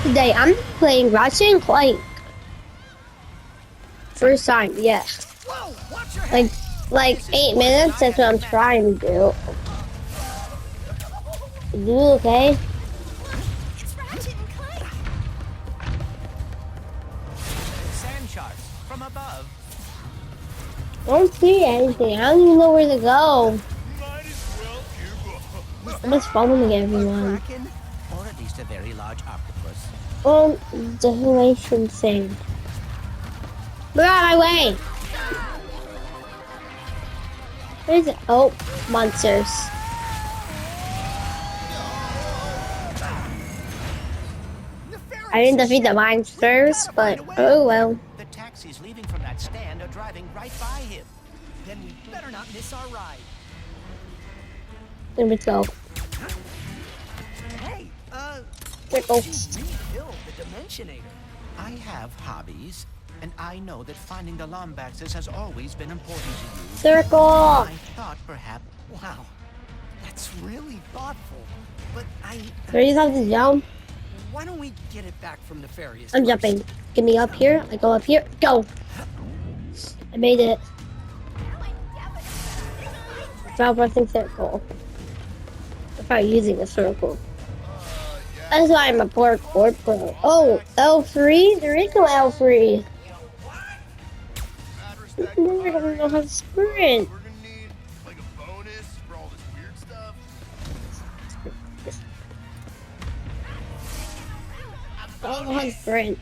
Today I'm playing Ratchet and Clank. First time, yes. Like 8 minutes, that's what I'm trying to do. You okay? It's Ratchet and Clank. Sand sharks from above. I don't see anything. I don't even know where to go. I'm just following everyone. Kraken, or at least a very large octopus. Desolation saved. Get out of my way! Where is it? Oh, monsters. I didn't defeat the monsters, but oh well. The taxis leaving from that stand are driving right by him. Then we better not miss our ride. There we go. Hey, Circle. rebuild the Dimensionator. I have hobbies, and I know that finding the Lombaxes has always been important to you. Circle! I thought perhaps... Wow, that's really thoughtful. But Where do you have to jump? why don't we get it back from Nefarious? I'm first? jumping. Get me up here. I go up here. Go! I made it. Stop pressing circle. I'm not using a circle. That's why I'm a parkour pro. Oh, L3? There is no L3. I don't know how to sprint. We're gonna need like a bonus for all this weird stuff. I don't know how to sprint.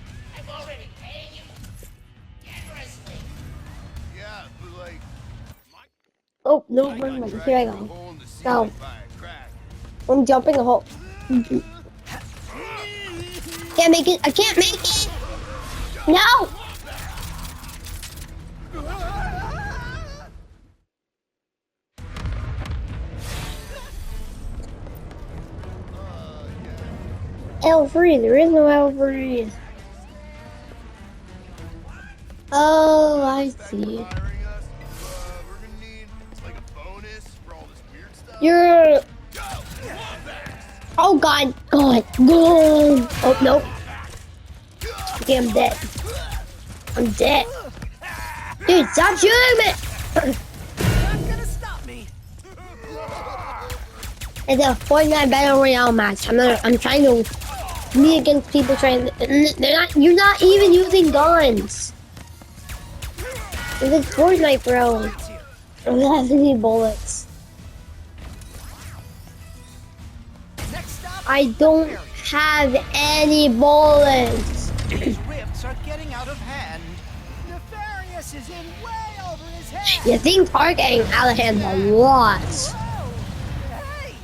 Yeah, but like Oh, no, here I go. hole in the Go. ceiling by a crack. I'm jumping a hole. Can't make it. I can't make it. No. L3. There is no L3. Oh, I see. Firing us. We're gonna need like a bonus for all this weird stuff. You're. Oh God, God, God. Oh nope. Okay, I'm dead. I'm dead. Dude, stop shooting me! Not gonna stop me. It's a Fortnite Battle Royale match. I'm trying to me against people trying. They're not. You're not even using guns. It's Fortnite, bro. I don't have any bullets. Next stop. I don't have any bullets. These rifts are getting out of hand. Nefarious is in way over his head. You think are getting out of hand a lot. Whoa. Hey.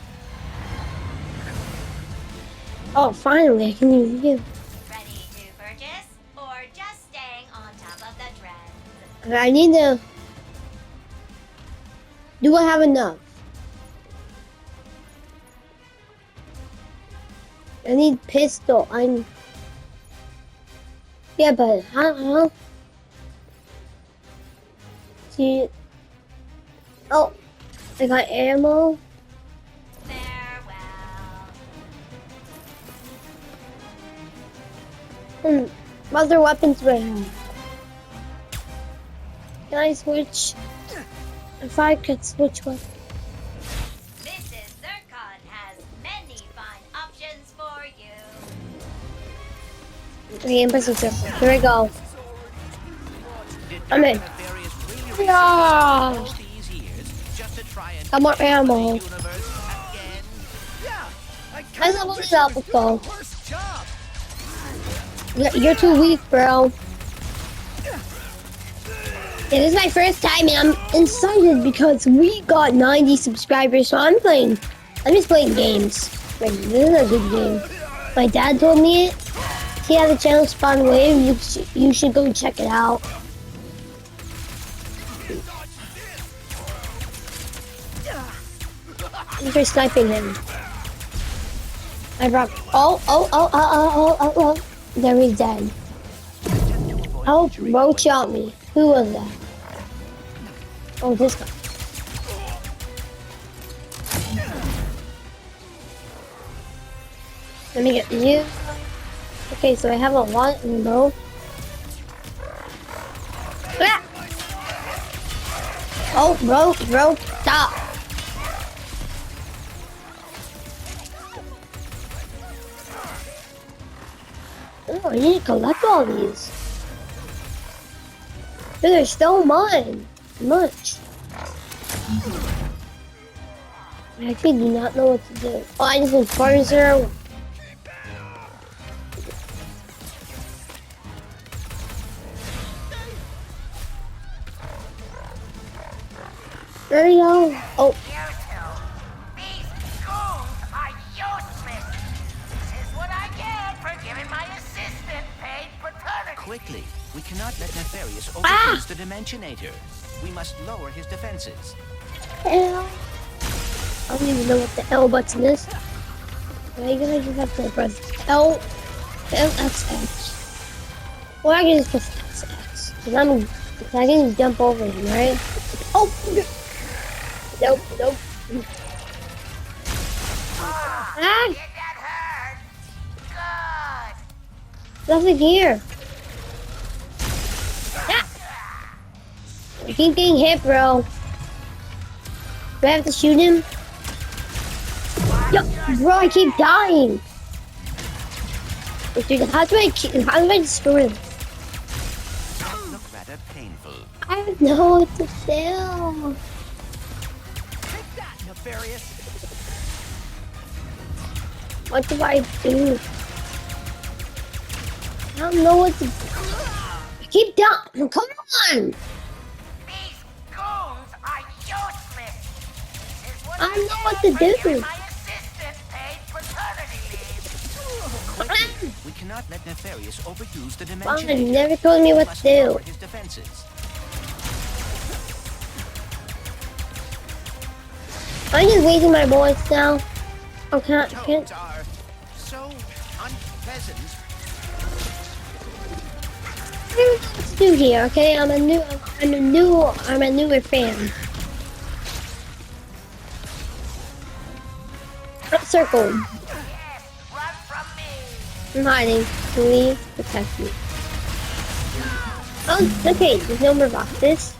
Oh, finally, I can use you. Ready to purchase or just staying on top of the trend? I need to. Do I have enough? I need pistol. I'm. Yeah, but how? See. Oh, I got ammo. Farewell. What other weapons do I have? Can I switch? If I could switch one. Mrs. Zircon has many fine options for you. Okay, I'm pressing circle. Here we go. I'm in. Nefarious really Yeah. all these years just to try and Got more ammo. the universe again. Yeah. I How's that one stop go? Worst job. You're too weak, bro. Yeah, this is my first time and I'm excited because we got 90 subscribers, so I'm just playing games. Like, this is a good game. My dad told me it. He had a channel, Spawn Wave. You should go check it out. You're sniping him. I brought. Oh. There he's dead. Oh, Roach shot me. Who was that? Oh, this guy. Let me get you. Okay, so I have a lot in bow. Ah! Oh, bro, stop. Oh, I need to collect all these. But they're still mine. Much. I actually do not know what to do. Oh, I just went further. There you go. Oh, You two, these goons are useless. This is what I get for giving my assistant paid paternity. Quickly, we cannot let Nefarious overuse the Dimensionator. We must lower his defenses. L. I don't even know what the L button is. I guess I just have to press L, X. Or I can just press X. Cause I can just jump over him, right? Oh! Nope. Ah! Did that hurt? Good. Nothing here. Ah! I keep getting hit, bro. Do I have to shoot him? Yo, bro, I keep dying. Dude, how do I destroy him? That looked rather painful. I don't know what to do. Take that, Nefarious. What do I do? I don't know what to do. I keep dying. Come on. These goons are useless. This is what I don't know get what to for giving do. my assistant paid paternity leave. Quickly, we cannot let Nefarious overuse the Fine, Dimensionator. never told me We what must to do. lower his defenses. I'm just wasting my bullets now. I can't. Toads are so unpleasant. I don't know what to do here. Okay, I'm a newer fan. Circle. Yes, run from me. I'm hiding. Please protect me. Oh, okay. There's no more boxes.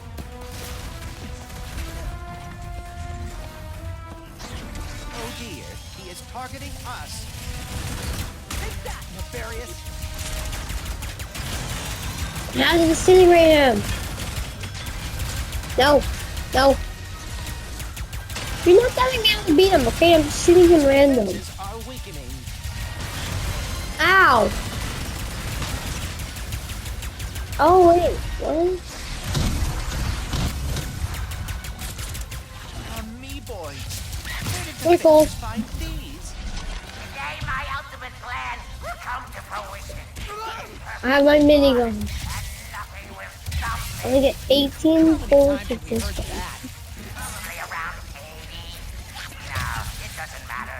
Oh dear, he is targeting us. Take that, Nefarious. How to disintegrate him? No. You're not telling me how to beat him, okay? I'm just shooting him random. Defenses are weakening. Ow! Oh wait, what? Amoeboids. They're cool. Find these. Today my ultimate plan will come to fruition. I have my minigun. And nothing will stop I only get 18 bullets with this one. Probably around 80. No, it doesn't matter.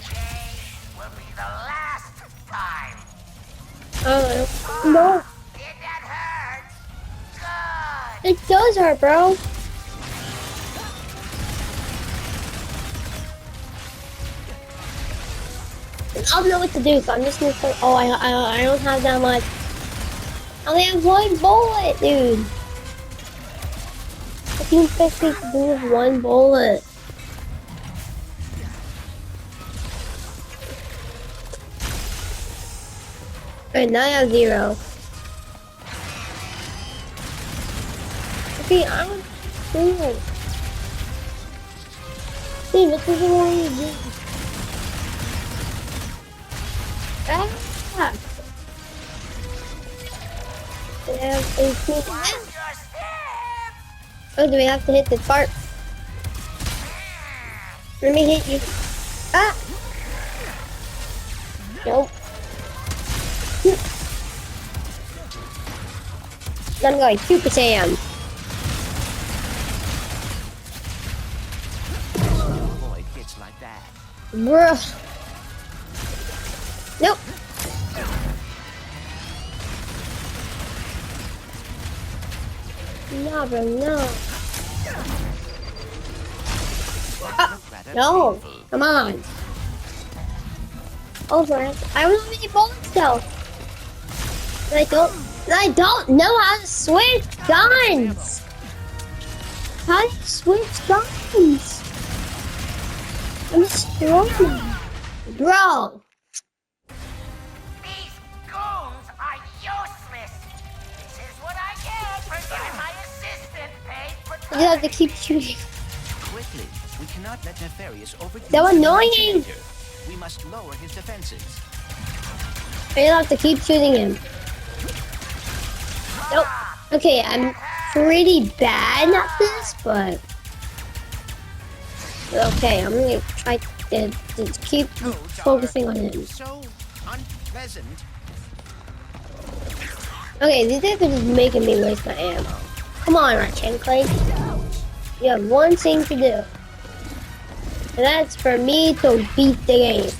Today will be the last time. Oh, no. Did that hurt? Good. It does hurt, bro. I don't know what to do, so I'm just gonna say, oh, I don't have that much. I only have one bullet, dude. What do you expect me to do with one bullet? Alright, now I have 0. Okay, I don't do it. See, this is what you do. Ah! I have 18. Watch your step. Oh, do we have to hit the part? Let me hit you. Ah! Nope. I'm going Super Saiyan. Avoid hits like that. Bruh. Nope. No, bro, no. That looked rather No. painful. Come on. Oh, right. I don't have any bullets though. I don't know how to switch guns. How do you switch guns? I'm struggling. Bro. These goons are useless. This is what I get for giving my assistant paid for You have to keep shooting. Quickly, we cannot let Nefarious overuse They're the annoying. Dimensionator. We must lower his defenses. You have to keep shooting him. Nope. Okay, I'm pretty bad at this, but okay, I'm gonna try to keep focusing on him. So unpleasant. Okay, these guys are just making me waste my ammo. Come on, Ratchet and Clank. You have one thing to do. And that's for me to beat the game.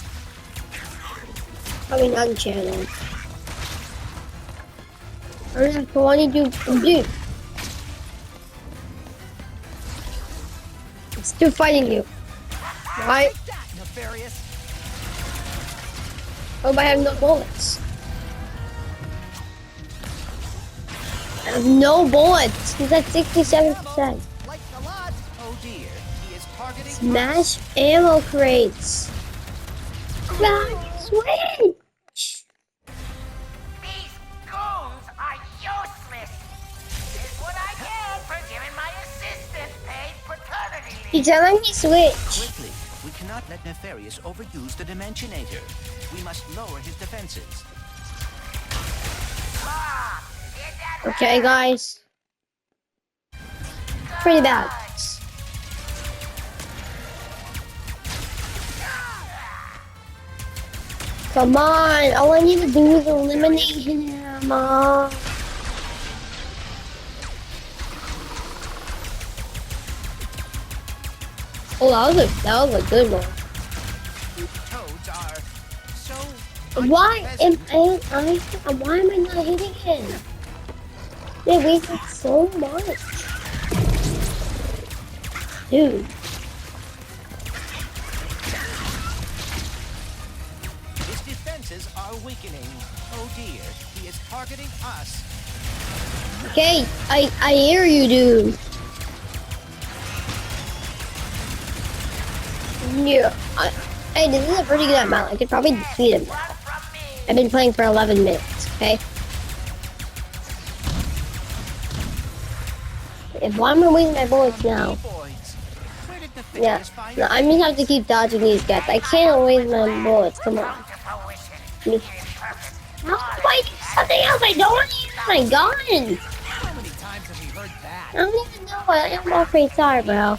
I mean, unchannel. That's what I need to do. It's still fighting you. Right? Nefarious. Oh, I have no bullets. I have no bullets. He's at 67%. Like a lot. Oh dear, he is targeting Smash ammo crates. Switch. These goons are useless. This is what I get for giving my assistant paid paternity leave. He's telling me switch. Quickly, we cannot let Nefarious overuse the Dimensionator. We must lower his defenses. Ah, did that Okay, guys. Pretty bad. Come on, all I need to do is eliminate him. Oh, that was a good one. Toads are so Why am unpleasant. why am I not hitting him? They wasted so much. Dude. His defenses are weakening. Oh dear, he is targeting us. Okay, I hear you, dude. Yeah, hey, this is a pretty good amount. I could probably defeat him now. from me? I've been playing for 11 minutes, okay? If why am I wasting my bullets now? Boys, where did Yeah, Nefarious find no, I'm gonna have to keep dodging these guys. I can't waste my bullets. Come on. To fruition. Me. How do I do something else? I don't use my gun. How many times have we heard that? I don't even know what ammo crates are, bro. No, it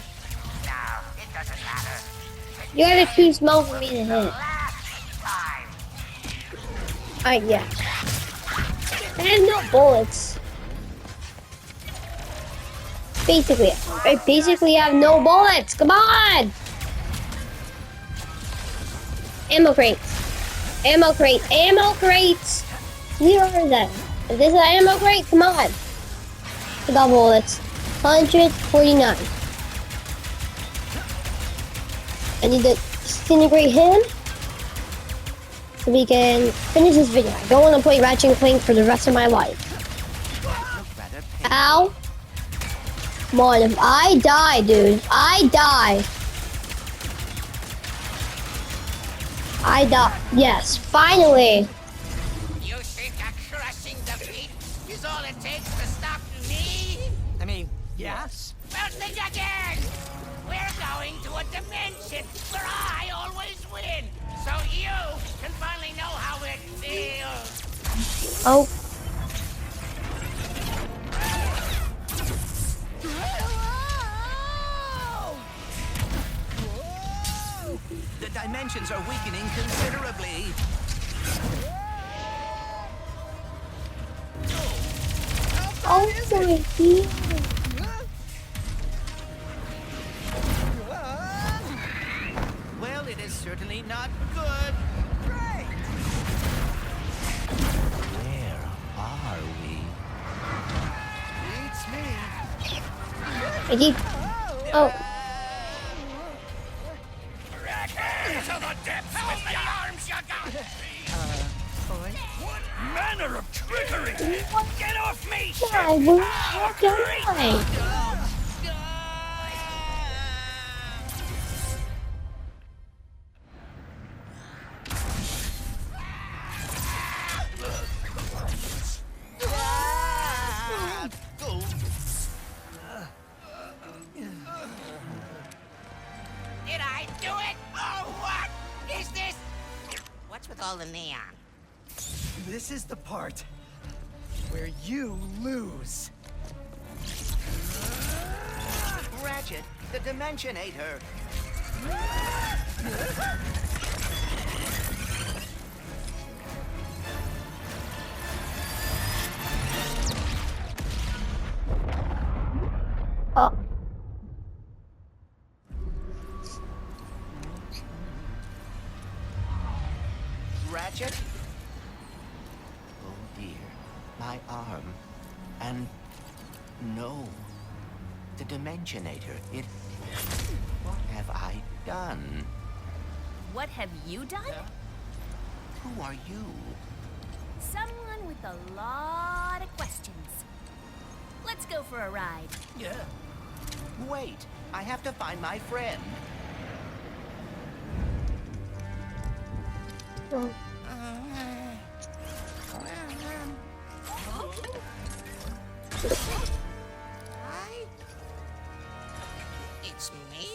doesn't matter. You gotta too small for me to hit. Last time. Alright, yeah. I have no bullets. I basically have no bullets. Come on! Ammo crates. Ammo crates. Ammo crates! Where are they? Is this an ammo crate? Come on. I got bullets. 149. I need to disintegrate him so we can finish this video. I don't want to play Ratchet and Clank for the rest of my life. look rather painful. Ow. Come on, if I die, dude, I die. I die. Yes, finally. You think a crushing defeat is all it takes to stop me? I mean, yes. Well, think again! We're going to a dimension where I always win, so you can finally know how it feels. Oh, The dimensions are weakening considerably. oh my God. Well, it is certainly not good. Where are we? Beats me. I keep. Oh, To the depths with the arms you got! Boy? What manner of trickery? Get off me! Why? What can I? Did I do it? Oh, what is this? What's with all the neon? This is the part where you lose. Ratchet, the Dimensionator. Oh, Ratchet? Oh dear, my arm. And no, the Dimensionator. What have I done? What have you done? Who are you? Someone with a lot of questions. Let's go for a ride. Yeah. Wait, I have to find my friend. oh. Hi? It's me?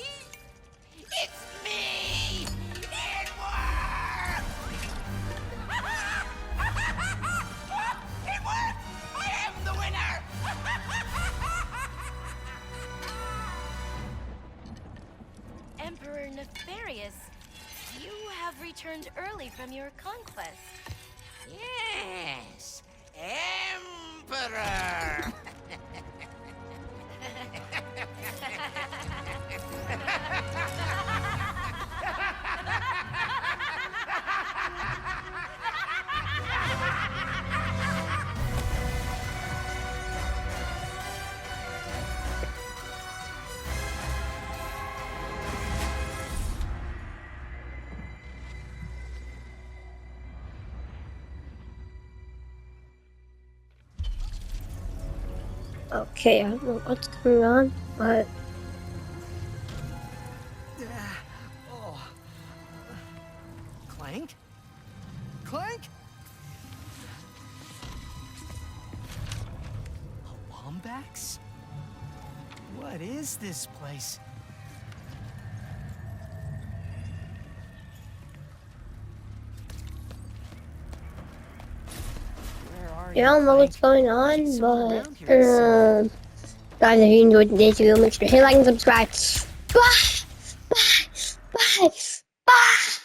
It's me! It worked! It worked! I am the winner! Emperor Nefarious, you have returned early from your conquest. Yes, Emperor! Okay, I don't know what's going on, but Oh. Clank? Clank? A Lombax? What is this place? Where are I don't know what's going on, but guys, if you enjoyed today's video, make sure to hit like and subscribe. Bye! Bye! Bye! Bye!